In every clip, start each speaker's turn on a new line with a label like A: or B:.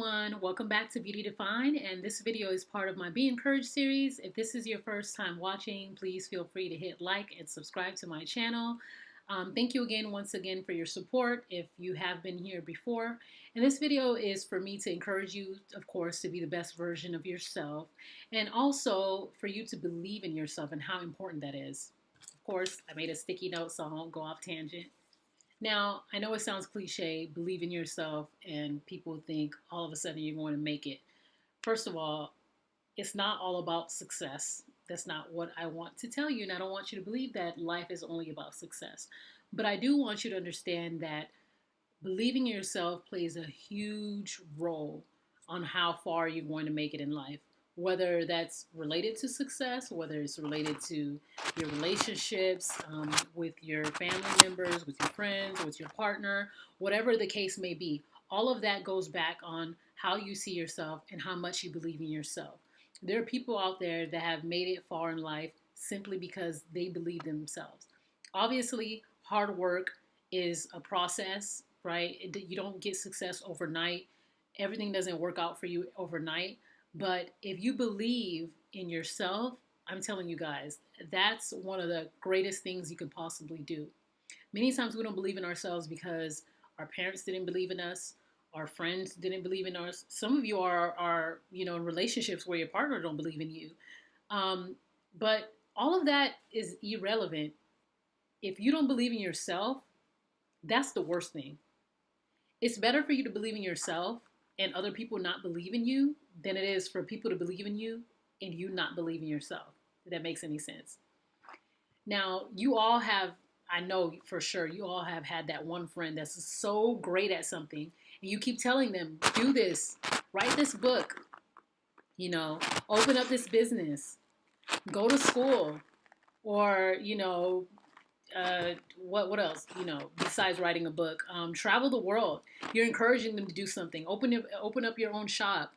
A: everyone, welcome back to Beauty Defined, and this video is part of my Be Encouraged series. If this is your first time watching, please feel free to hit like and subscribe to my channel. Thank you again, once again, for your support if you have been here before. And this video is for me to encourage you, of course, to be the best version of yourself, and also for you to believe in yourself and how important that is. Of course, I made a sticky note so I won't go off tangent. Now, I know it sounds cliche, believe in yourself, and people think all of a sudden you're going to make it. First of all, it's not all about success. That's not what I want to tell you, and I don't want you to believe that life is only about success. But I do want you to understand that believing in yourself plays a huge role on how far you're going to make it in life. Whether that's related to success, whether it's related to your relationships with your family members, with your friends, with your partner, whatever the case may be, all of that goes back on how you see yourself and how much you believe in yourself. There are people out there that have made it far in life simply because they believe in themselves. Obviously, hard work is a process, right? You don't get success overnight. Everything doesn't work out for you overnight. But if you believe in yourself, I'm telling you guys, that's one of the greatest things you could possibly do. Many times we don't believe in ourselves because our parents didn't believe in us, our friends didn't believe in us. Some of you are in relationships where your partner don't believe in you. But all of that is irrelevant. If you don't believe in yourself, that's the worst thing. It's better for you to believe in yourself and other people not believe in you than it is for people to believe in you and you not believe in yourself. If that makes any sense. Now, you all have, I know for sure, you all have had that one friend that's so great at something, and you keep telling them, do this, write this book, open up this business, go to school, or, what else, besides writing a book, travel the world. You're encouraging them to do something, open up your own shop.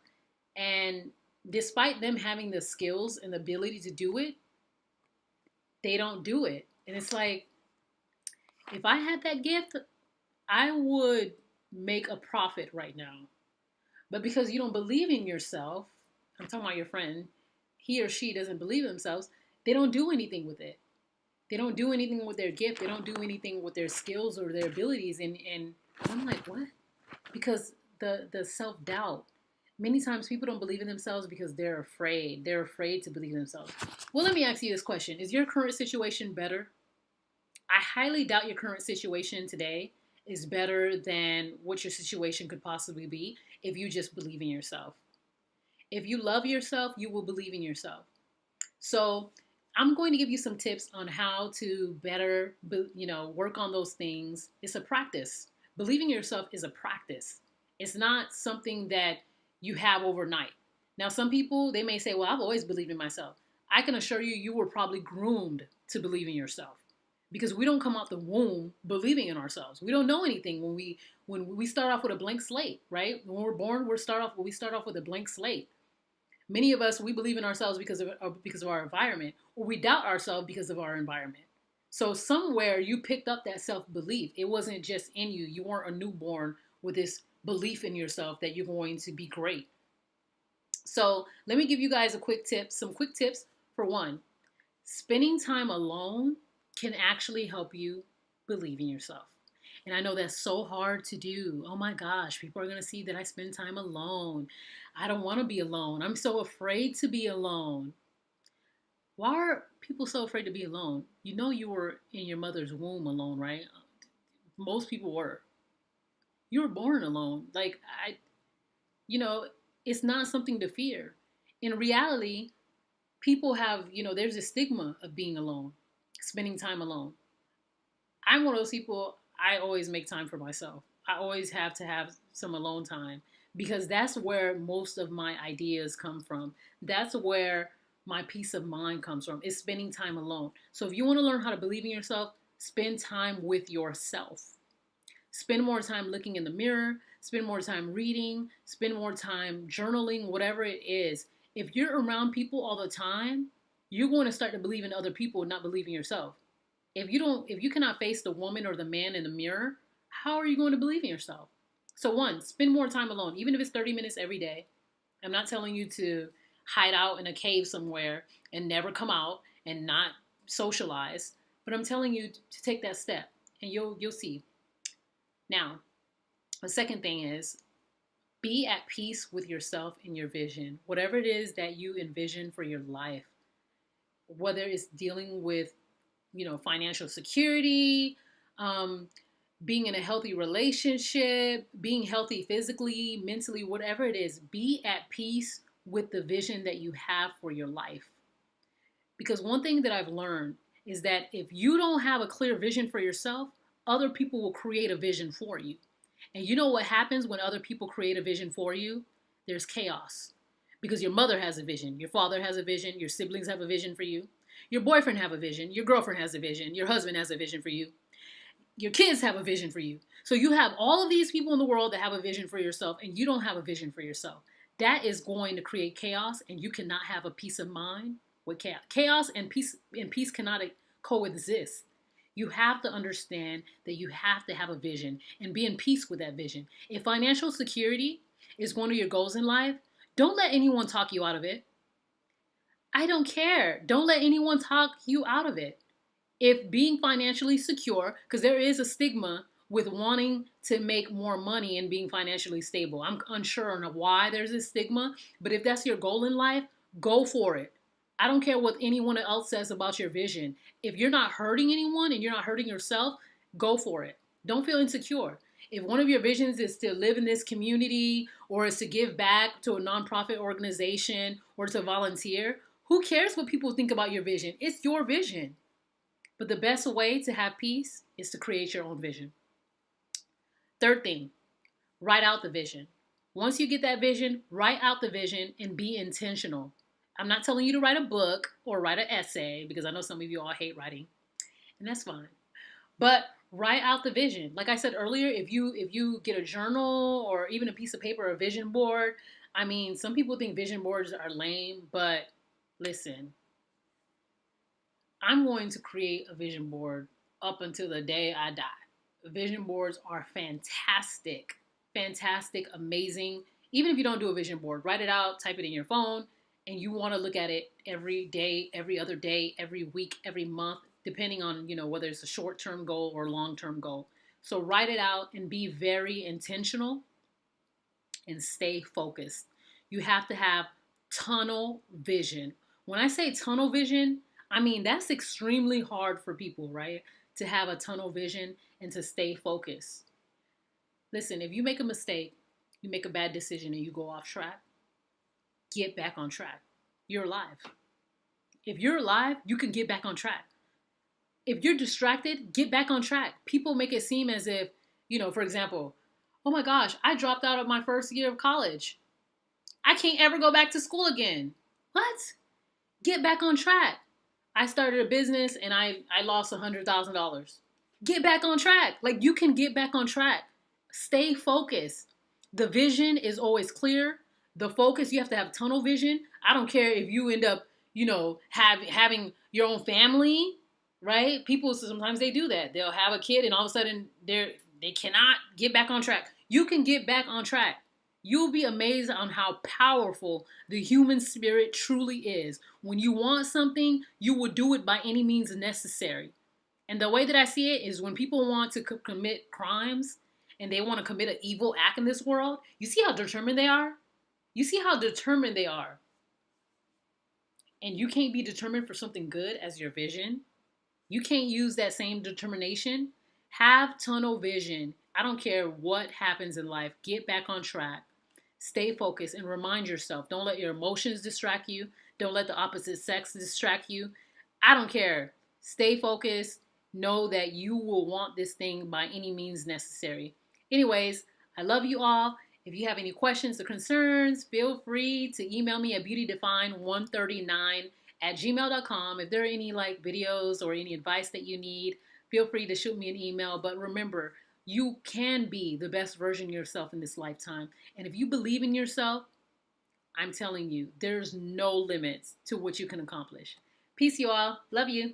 A: And despite them having the skills and the ability to do it, they don't do it. And it's like, if I had that gift, I would make a profit right now. But because you don't believe in yourself, I'm talking about your friend, he or she doesn't believe in themselves, they don't do anything with it. They don't do anything with their gift. They don't do anything with their skills or their abilities. And I'm like, what? Because the self-doubt. Many times people don't believe in themselves because they're afraid. They're afraid to believe in themselves. Well, let me ask you this question. Is your current situation better? I highly doubt your current situation today is better than what your situation could possibly be if you just believe in yourself. If you love yourself, you will believe in yourself. So I'm going to give you some tips on how to better, work on those things. It's a practice. Believing in yourself is a practice. It's not something that you have overnight. Now, some people, they may say, well, I've always believed in myself. I can assure you, you were probably groomed to believe in yourself because we don't come out the womb believing in ourselves. We don't know anything when we start off with a blank slate, right? When we're born, we start off with a blank slate. Many of us, we believe in ourselves because of our environment, or we doubt ourselves because of our environment. So somewhere you picked up that self-belief. It wasn't just in you. You weren't a newborn with this belief in yourself that you're going to be great. So let me give you guys some quick tips. For one, spending time alone can actually help you believe in yourself. And I know that's so hard to do. Oh my gosh, people are going to see that I spend time alone. I don't want to be alone. I'm so afraid to be alone. Why are people so afraid to be alone? You know you were in your mother's womb alone, right? Most people were. You were born alone. It's not something to fear. In reality, people have, there's a stigma of being alone, spending time alone. I'm one of those people, I always make time for myself. I always have to have some alone time because that's where most of my ideas come from. That's where my peace of mind comes from, is spending time alone. So if you want to learn how to believe in yourself, spend time with yourself. Spend more time looking in the mirror, spend more time reading, spend more time journaling, whatever it is. If you're around people all the time, you're going to start to believe in other people and not believe in yourself. If you cannot face the woman or the man in the mirror, how are you going to believe in yourself? So one, spend more time alone, even if it's 30 minutes every day. I'm not telling you to hide out in a cave somewhere and never come out and not socialize, but I'm telling you to take that step and you'll see. Now, the second thing is be at peace with yourself and your vision. Whatever it is that you envision for your life, whether it's dealing with, financial security, um, being in a healthy relationship, being healthy physically, mentally, whatever it is, be at peace with the vision that you have for your life. Because one thing that I've learned is that if you don't have a clear vision for yourself, other people will create a vision for you. And you know what happens when other people create a vision for you? There's chaos. Because your mother has a vision, your father has a vision, your siblings have a vision for you, your boyfriend have a vision, your girlfriend has a vision, your husband has a vision for you, your kids have a vision for you. So you have all of these people in the world that have a vision for yourself, and you don't have a vision for yourself. That is going to create chaos, and you cannot have a peace of mind with chaos. Chaos and peace cannot coexist. You have to understand that you have to have a vision and be in peace with that vision. If financial security is one of your goals in life, don't let anyone talk you out of it. I don't care. Don't let anyone talk you out of it. If being financially secure, because there is a stigma with wanting to make more money and being financially stable. I'm unsure on why there's a stigma, but if that's your goal in life, go for it. I don't care what anyone else says about your vision. If you're not hurting anyone and you're not hurting yourself, go for it. Don't feel insecure. If one of your visions is to live in this community or is to give back to a nonprofit organization or to volunteer, who cares what people think about your vision? It's your vision. But the best way to have peace is to create your own vision. Third thing, write out the vision. Once you get that vision, write out the vision and be intentional. I'm not telling you to write a book or write an essay because I know some of you all hate writing, and that's fine. But write out the vision. Like I said earlier, if you get a journal or even a piece of paper, a vision board, I mean, some people think vision boards are lame, but listen, I'm going to create a vision board up until the day I die. Vision boards are fantastic, fantastic, amazing. Even if you don't do a vision board, write it out, type it in your phone, and you want to look at it every day, every other day, every week, every month, depending on, whether it's a short-term goal or long-term goal. So write it out and be very intentional and stay focused. You have to have tunnel vision. When I say tunnel vision, I mean that's extremely hard for people, right? To have a tunnel vision and to stay focused. Listen, if you make a mistake, you make a bad decision and you go off track, get back on track. You're alive. If you're alive, you can get back on track. If you're distracted, get back on track. People make it seem as if, for example, oh my gosh, I dropped out of my first year of college. I can't ever go back to school again. What? Get back on track. I started a business and I lost $100,000. Get back on track. Like, you can get back on track. Stay focused. The vision is always clear. The focus, you have to have tunnel vision. I don't care if you end up, having your own family, right? People, sometimes they do that. They'll have a kid and all of a sudden they cannot get back on track. You can get back on track. You'll be amazed on how powerful the human spirit truly is. When you want something, you will do it by any means necessary. And the way that I see it is when people want to commit crimes and they want to commit an evil act in this world, you see how determined they are? You see how determined they are. And you can't be determined for something good as your vision. You can't use that same determination. Have tunnel vision. I don't care what happens in life. Get back on track. Stay focused and remind yourself. Don't let your emotions distract you. Don't let the opposite sex distract you. I don't care. Stay focused. Know that you will want this thing by any means necessary. Anyways, I love you all. If you have any questions or concerns, feel free to email me at beautydefine139@gmail.com. If there are any videos or any advice that you need, feel free to shoot me an email. But remember, you can be the best version of yourself in this lifetime. And if you believe in yourself, I'm telling you, there's no limits to what you can accomplish. Peace, you all. Love you.